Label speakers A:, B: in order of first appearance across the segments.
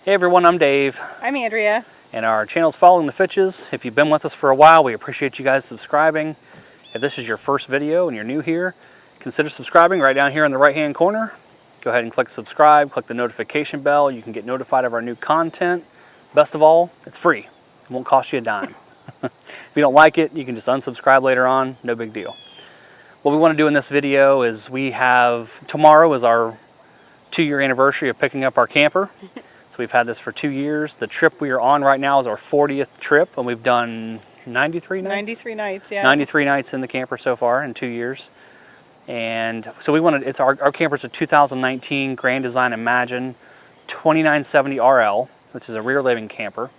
A: Hey everyone, I'm Dave.
B: I'm Andrea.
A: And our channel's Following the Fitchs. If you've been with us for a while, we appreciate you guys subscribing. If this is your first video and you're new here, consider subscribing right down here in the right-hand corner. Go ahead and click subscribe, click the notification bell. You can get notified of our new content. Best of all, it's free. It won't cost you a dime. If you don't like it, you can just unsubscribe later on. No big deal. What we want to do in this video is tomorrow is our 2-year anniversary of picking up our camper. We've had this for 2 years. The trip we are on right now is our 40th trip, and we've done 93 nights?
B: 93 nights, yeah.
A: 93 nights in the camper so far in 2 years. And so our camper's a 2019 Grand Design Imagine 2970 RL, which is a rear living camper.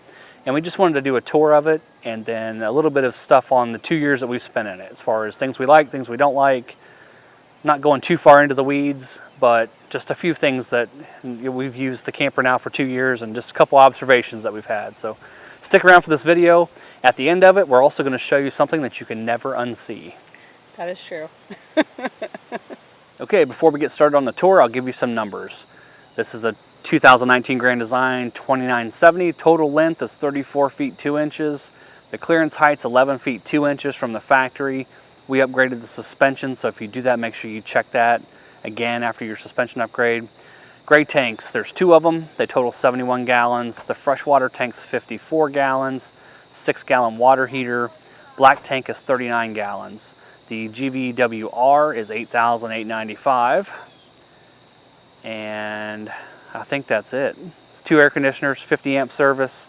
A: And we just wanted to do a tour of it and then a little bit of stuff on the 2 years that we've spent in it, as far as things we like, things we don't like. Not going too far into the weeds, but just a few things that we've used the camper now for 2 years and just a couple observations that we've had. So stick around for this video. At the end of it, we're also going to show you something that you can never unsee.
B: That is true.
A: Okay, before we get started on the tour, I'll give you some numbers. This is a 2019 Grand Design 2970. Total length is 34 feet 2 inches. The clearance height's 11 feet 2 inches from the factory. We upgraded the suspension, so if you do that, make sure you check that again after your suspension upgrade. Gray tanks, there's 2 of them. They total 71 gallons. The freshwater tank's 54 gallons, 6-gallon water heater. Black tank is 39 gallons. The GVWR is $8,895. And I think that's it. 2 air conditioners, 50 amp service,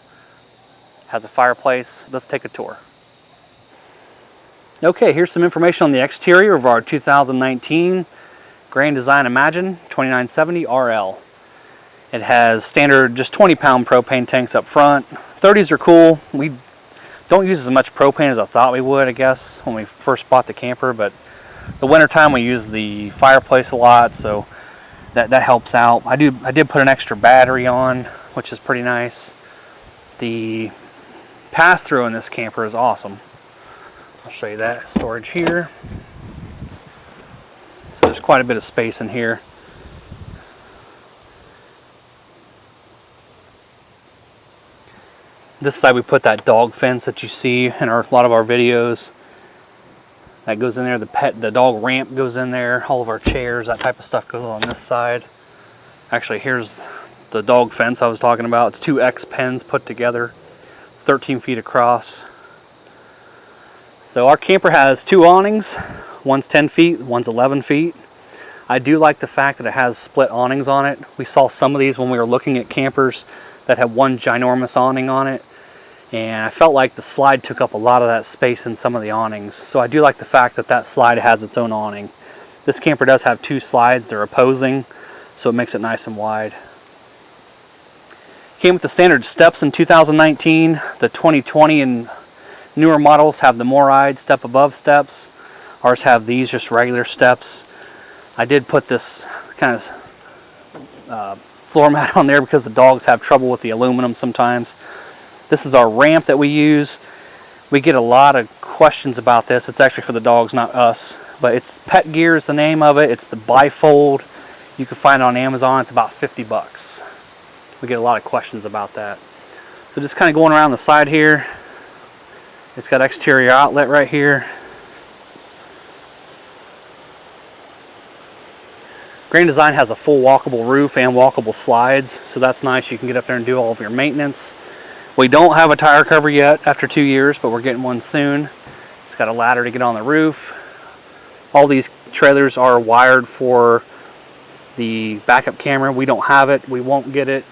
A: has a fireplace. Let's take a tour. Okay, here's some information on the exterior of our 2019 Grand Design Imagine 2970 RL. It has standard just 20-pound propane tanks up front. 30s are cool. We don't use as much propane as I thought we would, I guess, when we first bought the camper, but the wintertime we use the fireplace a lot, so that helps out. I did put an extra battery on, which is pretty nice. The pass-through in this camper is awesome. I'll show you that storage here. So there's quite a bit of space in here. This side we put that dog fence that you see in a lot of our videos. That goes in there. The dog ramp goes in there. All of our chairs, that type of stuff goes on this side. Actually, here's the dog fence I was talking about. It's 2 X pens put together. It's 13 feet across. So our camper has 2 awnings. One's 10 feet, one's 11 feet. I do like the fact that it has split awnings on it. We saw some of these when we were looking at campers that had one ginormous awning on it. And I felt like the slide took up a lot of that space in some of the awnings. So I do like the fact that that slide has its own awning. This camper does have 2 slides. They're opposing, so it makes it nice and wide. Came with the standard steps in 2019. The 2020 and newer models have the Morryde step above steps. Ours have these just regular steps. I did put this kind of floor mat on there because the dogs have trouble with the aluminum sometimes. This is our ramp that we use. We get a lot of questions about this. It's actually for the dogs, not us. But it's Pet Gear is the name of it. It's the bifold. You can find it on Amazon. It's about 50 bucks. We get a lot of questions about that. So just kind of going around the side here. It's got exterior outlet right here. Grand Design has a full walkable roof and walkable slides, so that's nice. You can get up there and do all of your maintenance. We don't have a tire cover yet after 2 years, but we're getting one soon. It's got a ladder to get on the roof. All these trailers are wired for the backup camera. We don't have it. We won't get it.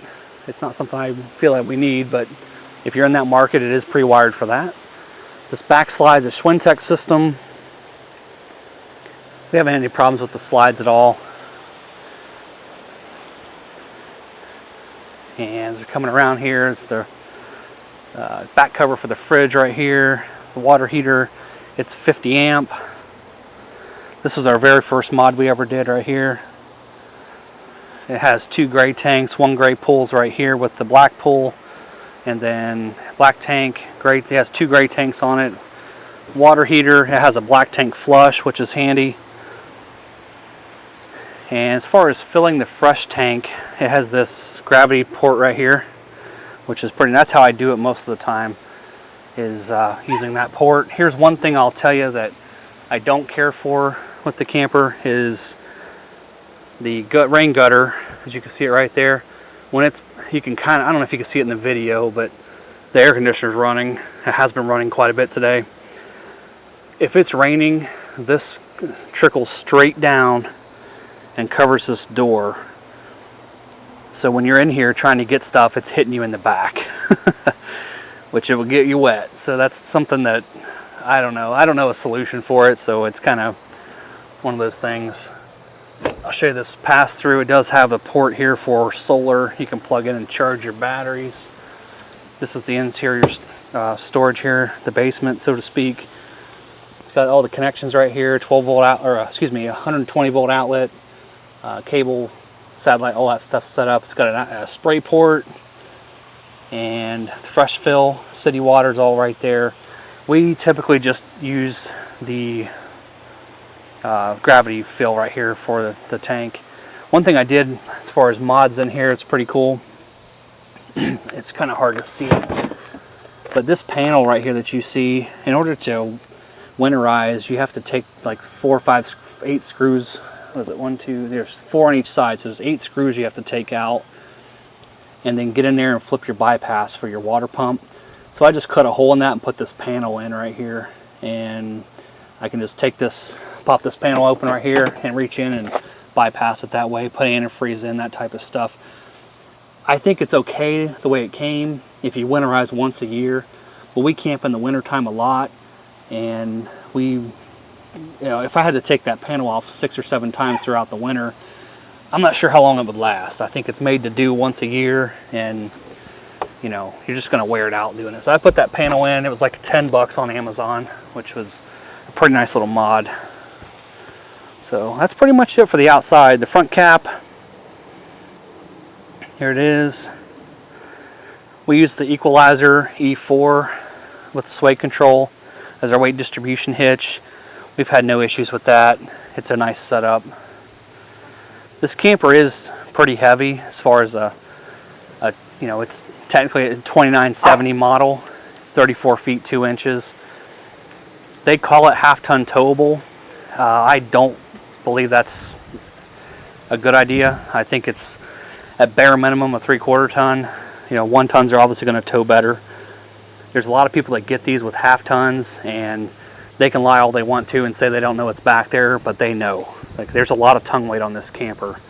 A: It's not something I feel like we need, but if you're in that market, it is pre-wired for that. This back slide's a Schwintek system. We haven't had any problems with the slides at all. And as we're coming around here, it's the back cover for the fridge right here. The water heater, it's 50 amp. This was our very first mod we ever did right here. It has 2 gray tanks. 1 gray pulls right here with the black pull, and then black tank. Gray, it has 2 gray tanks on it. Water heater, it has a black tank flush, which is handy. And as far as filling the fresh tank, it has this gravity port right here. which is pretty, that's how I do it most of the time, is using that port. Here's one thing I'll tell you that I don't care for with the camper is the rain gutter, as you can see it right there. When it's, you can kind of, I don't know if you can see it in the video, but the air conditioner's running. It has been running quite a bit today. If it's raining, this trickles straight down and covers this door. So when you're in here trying to get stuff, it's hitting you in the back, which it will get you wet. So that's something that I don't know a solution for it. So it's kind of one of those things. I'll show you this pass through. It does have a port here for solar. You can plug in and charge your batteries. This is the interior storage here, the basement, so to speak. It's got all the connections right here, 12 volt out, or excuse me, 120 volt outlet, cable, satellite, all that stuff set up. It's got a spray port and fresh fill, city water's all right there. We typically just use the gravity fill right here for the tank. One thing I did as far as mods in here, it's pretty cool. It's kind of hard to see it, but this panel right here that you see, in order to winterize, you have to take like 4, 5, 8 screws. What is it? 1, 2, there's 4 on each side, so there's 8 screws you have to take out, and then get in there and flip your bypass for your water pump. So I just cut a hole in that and put this panel in right here, and I can just take this, pop this panel open right here and reach in and bypass it that way, put antifreeze in, that type of stuff. I think it's okay the way it came if you winterize once a year, but we camp in the wintertime a lot, and if I had to take that panel off 6 or 7 times throughout the winter, I'm not sure how long it would last. I think it's made to do once a year, and you're just going to wear it out doing it. So I put that panel in. It was like $10 on Amazon, which was a pretty nice little mod. So that's pretty much it for the outside. The front cap, here it is. We use the equalizer E4 with sway control as our weight distribution hitch. We've had no issues with that. It's a nice setup. This camper is pretty heavy as far as it's technically a 2970 model, 34 feet 2 inches. They call it half-ton towable. I don't believe that's a good idea. I think it's at bare minimum a 3/4 ton. 1 tons are obviously going to tow better. There's a lot of people that get these with half tons, and they can lie all they want to and say they don't know what's back there, but they know. Like, there's a lot of tongue weight on this camper.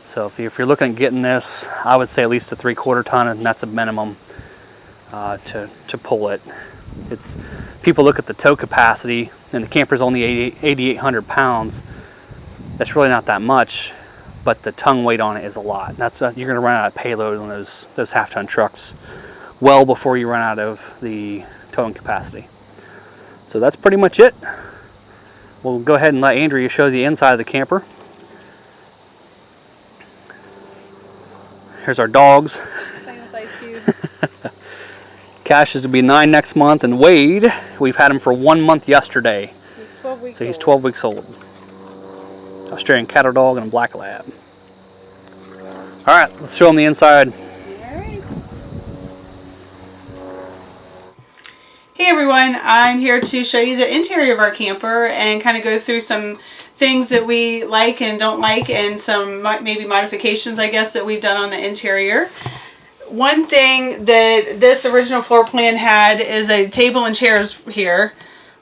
A: So if you're looking at getting this, I would say at least a 3/4 ton, and that's a minimum to pull it. People look at the tow capacity, and the camper's only 8,800 pounds. That's really not that much, but the tongue weight on it is a lot. And you're going to run out of payload on those half-ton trucks well before you run out of the towing capacity. So that's pretty much it. We'll go ahead and let Andrea show the inside of the camper. Here's our dogs. Cash is to be 9 next month, and Wade, we've had him for 1 month yesterday.
B: He's 12 weeks
A: so he's
B: old.
A: 12 weeks old. Australian cattle dog and a black lab. All right, let's show him the inside.
B: Alright. Hey everyone, I'm here to show you the interior of our camper and kind of go through some things that we like and don't like, and some maybe modifications, I guess, that we've done on the interior. One thing that this original floor plan had is a table and chairs here.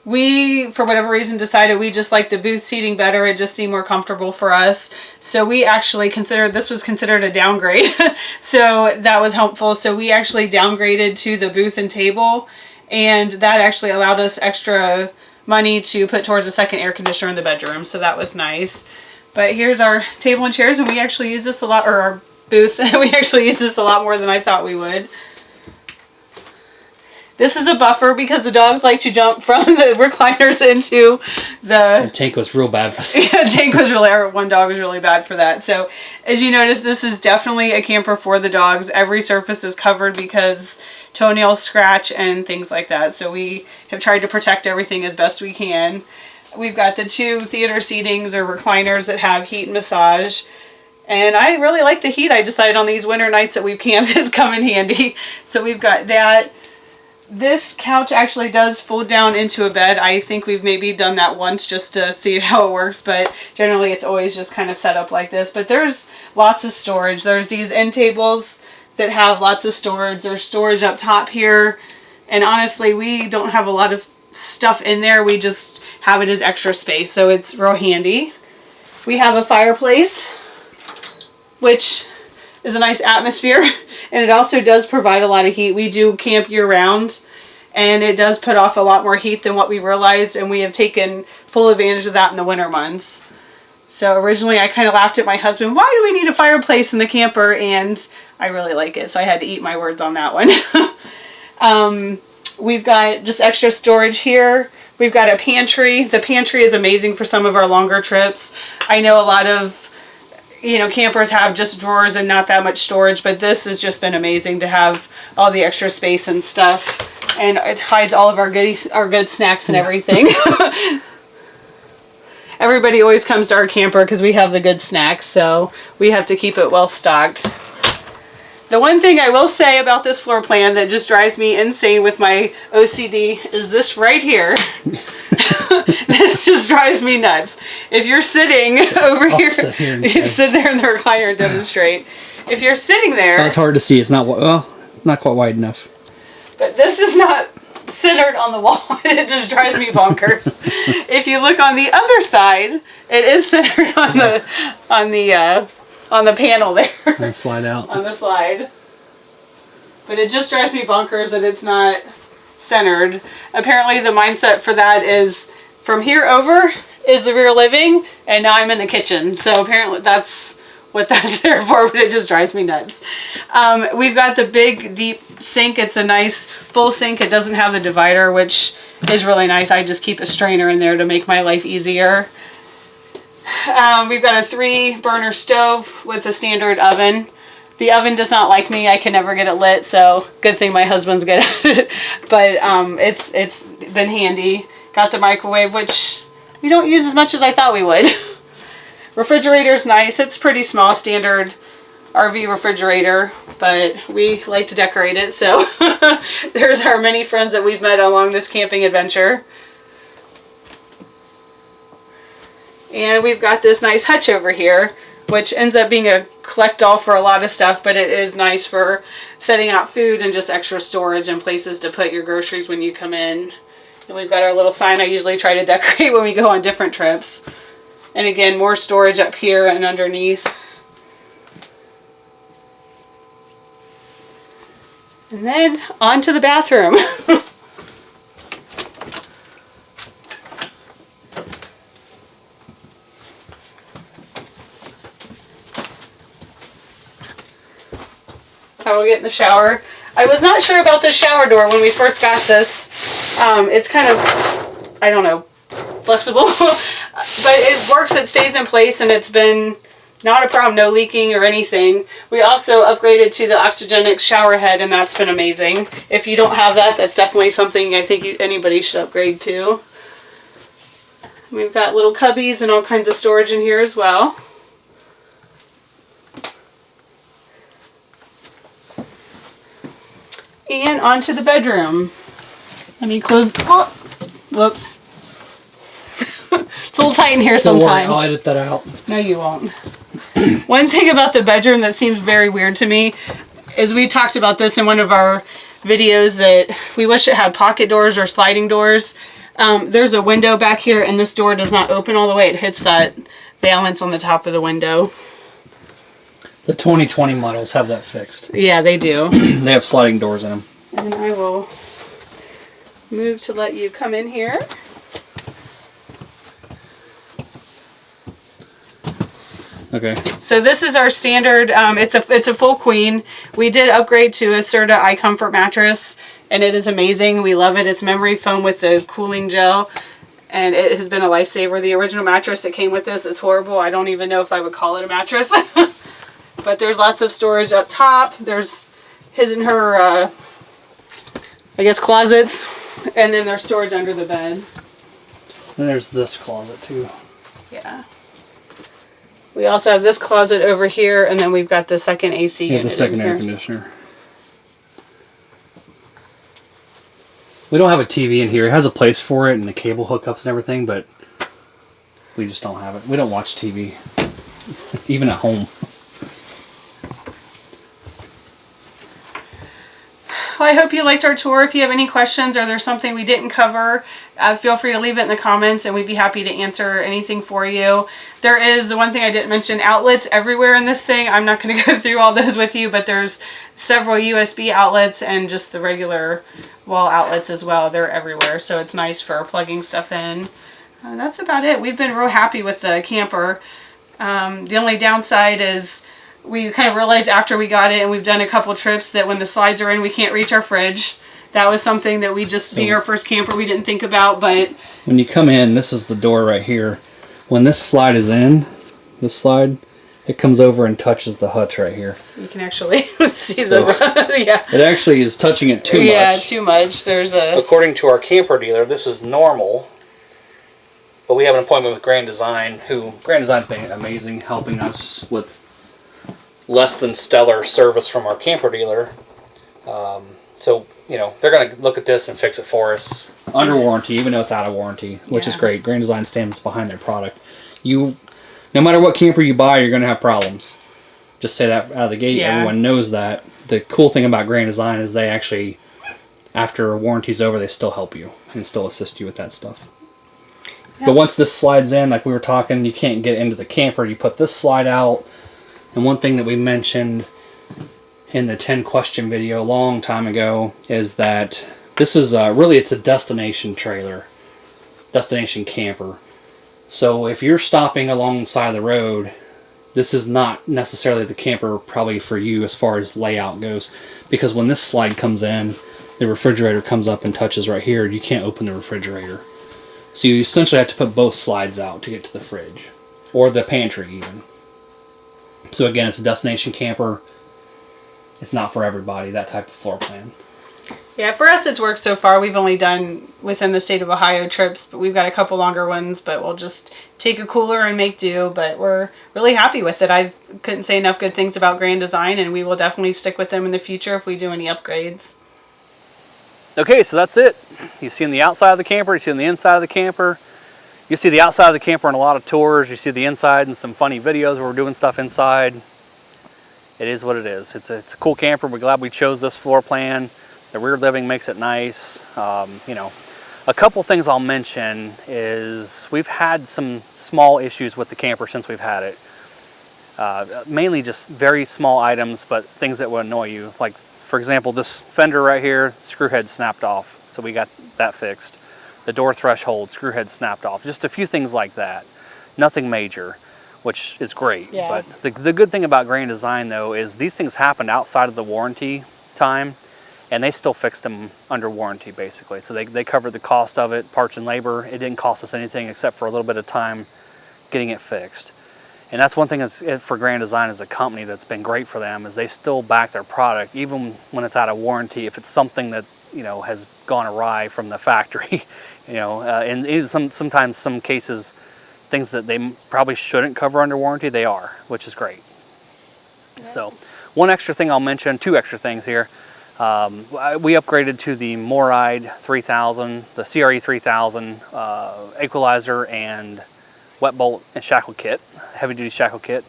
B: We, for whatever reason, decided we just like the booth seating better. It just seemed more comfortable for us. So we actually this was considered a downgrade. So that was helpful. So we actually downgraded to the booth and table, and that actually allowed us extra money to put towards a second air conditioner in the bedroom. So that was nice. But here's our table and chairs, and we actually use this a lot, or our booth. We actually use this a lot more than I thought we would. This is a buffer because the dogs like to jump from the recliners into the
A: tank was real bad for that.
B: Yeah, tank was one dog was really bad for that. So as you notice, this is definitely a camper for the dogs. Every surface is covered because toenails scratch and things like that. So we have tried to protect everything as best we can. We've got the 2 theater seatings or recliners that have heat and massage. And I really like the heat. I decided on these winter nights that we've camped has come in handy. So we've got that. This couch actually does fold down into a bed. I think we've maybe done that once just to see how it works, but generally it's always just kind of set up like this. But there's lots of storage. There's these end tables that have lots of storage. There's storage up top here. And honestly, we don't have a lot of stuff in there. We just have it as extra space, so it's real handy. We have a fireplace, which is a nice atmosphere, and it also does provide a lot of heat. We do camp year round, and it does put off a lot more heat than what we realized, and we have taken full advantage of that in the winter months. So originally I kind of laughed at my husband, why do we need a fireplace in the camper? And I really like it, so I had to eat my words on that one. We've got just extra storage here. We've got a pantry. The pantry is amazing for some of our longer trips. I know a lot of campers have just drawers and not that much storage, but this has just been amazing to have all the extra space and stuff. And it hides all of our good snacks and everything. Everybody always comes to our camper because we have the good snacks, so we have to keep it well stocked. The one thing I will say about this floor plan that just drives me insane with my OCD is this right here. This just drives me nuts. If you're sitting over here, you can sit there in the recliner and demonstrate. If you're sitting there...
A: That's hard to see. It's not, well, not quite wide enough.
B: But this is not centered on the wall. It just drives me bonkers. If you look on the other side, it is centered on the panel there.
A: And slide out.
B: On the slide. But it just drives me bonkers that it's not centered. Apparently the mindset for that is from here over is the rear living, and now I'm in the kitchen. So apparently that's what that's there for, but it just drives me nuts. We've got the big deep sink. It's a nice full sink. It doesn't have the divider, which is really nice. I just keep a strainer in there to make my life easier. We've got a 3-burner stove with a standard oven. The oven does not like me. I can never get it lit, so good thing my husband's good at it. But it's been handy. Got the microwave, which we don't use as much as I thought we would. Refrigerator's nice. It's pretty small, standard RV refrigerator, but we like to decorate it. So there's our many friends that we've met along this camping adventure. And we've got this nice hutch over here, which ends up being a collect-all for a lot of stuff, but it is nice for setting out food and just extra storage and places to put your groceries when you come in. And we've got our little sign I usually try to decorate when we go on different trips. And again, more storage up here and underneath. And then on to the bathroom. I will get in the shower. I was not sure about the shower door when we first got this. It's kind of, I don't know, flexible, but it works. It stays in place, and it's been not a problem, no leaking or anything. We also upgraded to the oxygenic shower head, and that's been amazing. If you don't have that, that's definitely something I think anybody should upgrade to. We've got little cubbies and all kinds of storage in here as well. And onto the bedroom. Let me close. Oh, whoops. It's a little tight in here sometimes.
A: I'll edit that out.
B: No, you won't. One thing about the bedroom that seems very weird to me is we talked about this in one of our videos that we wish it had pocket doors or sliding doors. There's a window back here, and this door does not open all the way. It hits that valance on the top of the window.
A: The 2020 models have that fixed.
B: Yeah, they do.
A: They have sliding doors in them.
B: And I will move to let you come in here.
A: Okay.
B: So this is our standard. It's a full queen. We did upgrade to a Serta iComfort mattress, and it is amazing. We love it. It's memory foam with the cooling gel, and it has been a lifesaver. The original mattress that came with this is horrible. I don't even know if I would call it a mattress. But there's lots of storage up top. There's his and her, I guess, closets. And then there's storage under the bed.
A: And there's this closet, too.
B: Yeah. We also have this closet over here, and then we've got the second AC unit.
A: The second air conditioner. We don't have a TV in here. It has a place for it and the cable hookups and everything, but we just don't have it. We don't watch TV, even at home.
B: Well, I hope you liked our tour. If you have any questions or there's something we didn't cover, feel free to leave it in the comments and we'd be happy to answer anything for you. There is one thing I didn't mention, outlets everywhere in this thing. I'm not going to go through all those with you, but there's several USB outlets and just the regular wall outlets as well. They're everywhere, so it's nice for plugging stuff in. That's about it. We've been real happy with the camper. The only downside is we kind of realized after we got it and we've done a couple trips that when the slides are in, we can't reach our fridge. That was something that we just, being our first camper, we didn't think about, but...
A: When you come in, this is the door right here. When this slide is in, this slide, it comes over and touches the hutch right here.
B: You can actually see yeah.
A: It actually is touching it too much.
B: Yeah, too much. There's a...
A: According to our camper dealer, this is normal. But we have an appointment with Grand Design, who Grand Design's been amazing, helping us with less than stellar service from our camper dealer. So, you know, they're going to look at this and fix it for us under warranty, even though it's out of warranty, which is great. Grand Design stands behind their product. No matter what camper you buy, you're going to have problems. Just say that out of the gate. Everyone knows that. The cool thing about Grand Design is they actually, after a warranty's over, they still help you and still assist you with that stuff. But once this slides in, like we were talking, you can't get into the camper. You put this slide out. And one thing that we mentioned in the 10 question video a long time ago is that this is really, it's a destination trailer, destination camper. So if you're stopping along the side of the road, this is not necessarily the camper probably for you as far as layout goes, because when this slide comes in, the refrigerator comes up and touches right here. You can't open the refrigerator. So you essentially have to put both slides out to get to the fridge or the pantry even. So again, it's a destination camper. It's not for everybody, that type of floor plan.
B: Yeah, for us it's worked so far. We've only done within the state of Ohio trips, but we've got a couple longer ones, but we'll just take a cooler and make do. But we're really happy with it. I couldn't say enough good things about Grand Design, and we will definitely stick with them in the future if we do any upgrades.
A: Okay, so that's it. You've seen the outside of the camper, you've seen the inside of the camper. You see the outside of the camper in a lot of tours. You see the inside in some funny videos where we're doing stuff inside. It is what it is. It's a cool camper. We're glad we chose this floor plan. The rear living makes it nice. You know, a couple things I'll mention is we've had some small issues with the camper since we've had it. Mainly just very small items, but things that will annoy you. Like, for example, this fender right here, screw head snapped off. So we got that fixed. The door threshold, screw head snapped off. Just a few things like that. Nothing major, which is great.
B: Yeah.
A: But the good thing about Grand Design, though, is these things happened outside of the warranty time, and they still fixed them under warranty, basically. So they covered the cost of it, parts and labor. It didn't cost us anything except for a little bit of time getting it fixed. And that's one thing that's, for Grand Design as a company, that's been great for them, is they still back their product, even when it's out of warranty. If it's something that, you know, has gone awry from the factory, you know, and sometimes some cases, things that they probably shouldn't cover under warranty, they are, which is great. Yeah. So one extra thing I'll mention, two extra things here. We upgraded to the Morryde 3000, the CRE3000 equalizer and wetbolt and shackle kit, heavy duty shackle kit.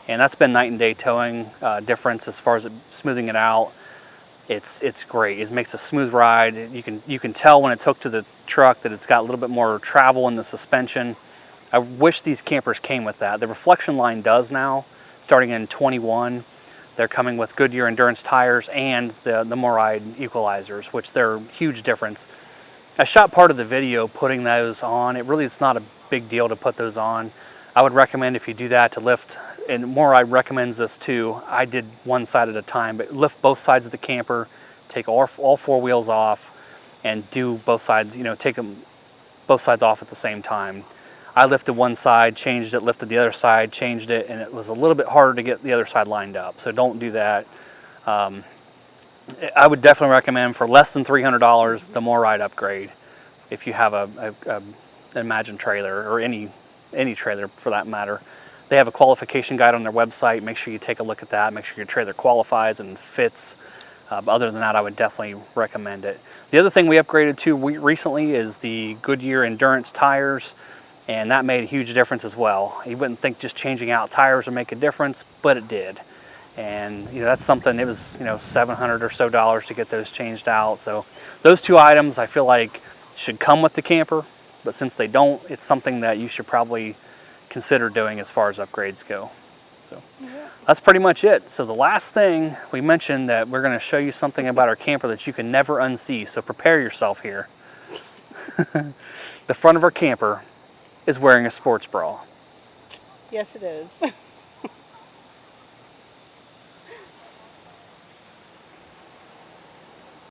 A: And that's been night and day towing difference as far as smoothing it out. It's great. It makes a smooth ride. You can tell when it's hooked to the truck that it's got a little bit more travel in the suspension. I wish these campers came with that. The reflection line does now, starting in 21. They're coming with Goodyear Endurance tires and the Morryde equalizers, which they're a huge difference. I shot part of the video putting those on. It's not a big deal to put those on. I would recommend, if you do that, to lift, and Morryde recommends this too. I did one side at a time, but lift both sides of the camper, take all four wheels off, and do both sides, you know, take them both sides off at the same time. I lifted one side, changed it, lifted the other side, changed it, and it was a little bit harder to get the other side lined up. So don't do that. I would definitely recommend, for less than $300, the Morryde upgrade if you have an Imagine trailer, or any trailer for that matter. They have a qualification guide on their website. Make sure you take a look at that. Make sure your trailer qualifies and fits. But other than that, I would definitely recommend it. The other thing we upgraded to recently is the Goodyear Endurance tires, and that made a huge difference as well. You wouldn't think just changing out tires would make a difference, but it did. And that's something. It was $700 or so to get those changed out. So those two items I feel like should come with the camper, but since they don't, it's something that you should probably consider doing as far as upgrades go. So that's pretty much it. So the last thing we mentioned, that we're going to show you something about our camper that you can never unsee. So prepare yourself here. The front of our camper is wearing a sports bra.
B: Yes, it is.